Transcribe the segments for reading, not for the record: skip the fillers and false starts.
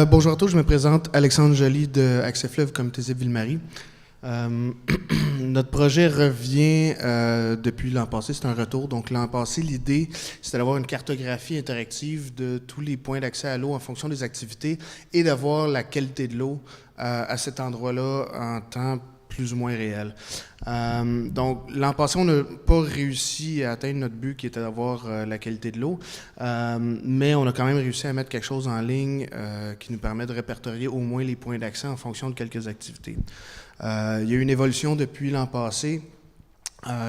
Bonjour à tous, je me présente Alexandre Joly de Accès Fleuve Comité Zip Ville-Marie. Notre projet revient depuis l'an passé, c'est un retour. Donc l'an passé, l'idée, c'était d'avoir une cartographie interactive de tous les points d'accès à l'eau en fonction des activités et d'avoir la qualité de l'eau à cet endroit-là en temps plus ou moins réel. Donc, l'an passé, on n'a pas réussi à atteindre notre but qui était d'avoir la qualité de l'eau, mais on a quand même réussi à mettre quelque chose en ligne qui nous permet de répertorier au moins les points d'accès en fonction de quelques activités. Il y a eu une évolution depuis l'an passé.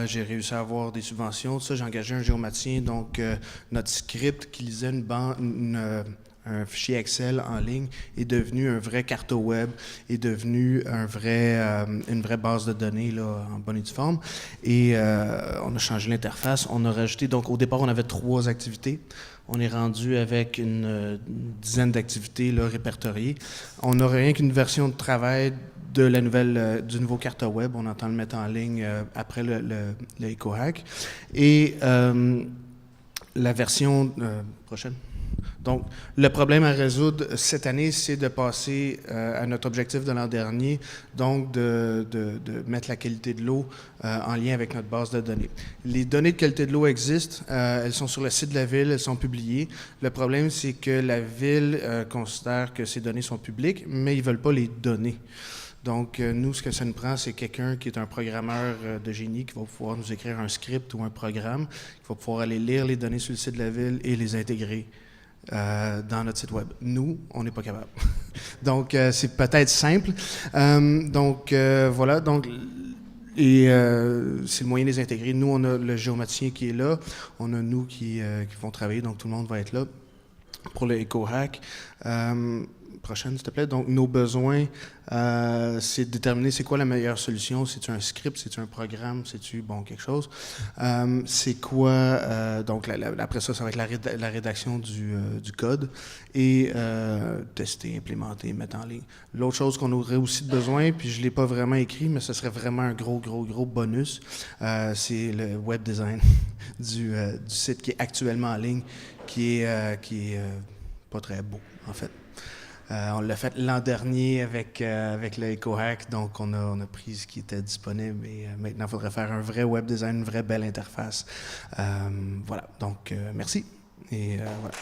J'ai réussi à avoir des subventions. Tout ça, j'ai engagé un géomaticien, donc notre script qui lisait un fichier Excel en ligne est devenu un vrai carto web, est devenu une vraie base de données là, en bonne et due forme. Et on a changé l'interface. On a rajouté, donc au départ, on avait 3 activités. On est rendu avec une dizaine d'activités là, répertoriées. On n'a rien qu'une version de travail de la du nouveau carto web. On entend le mettre en ligne après le EcoHack. Et la version prochaine. Donc, le problème à résoudre cette année, c'est de passer à notre objectif de l'an dernier, donc de mettre la qualité de l'eau en lien avec notre base de données. Les données de qualité de l'eau existent, elles sont sur le site de la Ville, elles sont publiées. Le problème, c'est que la Ville considère que ces données sont publiques, mais ils ne veulent pas les donner. Donc, nous, ce que ça nous prend, c'est quelqu'un qui est un programmeur de génie qui va pouvoir nous écrire un script ou un programme, qui va pouvoir aller lire les données sur le site de la Ville et les intégrer dans notre site web. Nous, on n'est pas capable. Donc, c'est peut-être simple. Voilà. Donc, et c'est le moyen de les intégrer. Nous, on a le géomaticien qui est là. On a nous qui vont travailler. Donc, tout le monde va être là pour le EcoHack. Prochaine, s'il te plaît. Donc, nos besoins, c'est de déterminer c'est quoi la meilleure solution. C'est-tu un script? C'est-tu un programme? C'est-tu, quelque chose? C'est quoi... donc, après ça, ça va être la rédaction du code et tester, implémenter, mettre en ligne. L'autre chose qu'on aurait aussi besoin, puis je ne l'ai pas vraiment écrit, mais ce serait vraiment un gros bonus, c'est le web design du site qui est actuellement en ligne, qui est pas très beau, en fait. On l'a fait l'an dernier avec le EcoHack, donc on a pris ce qui était disponible et maintenant il faudrait faire un vrai web design, une vraie belle interface. Voilà, donc merci et voilà.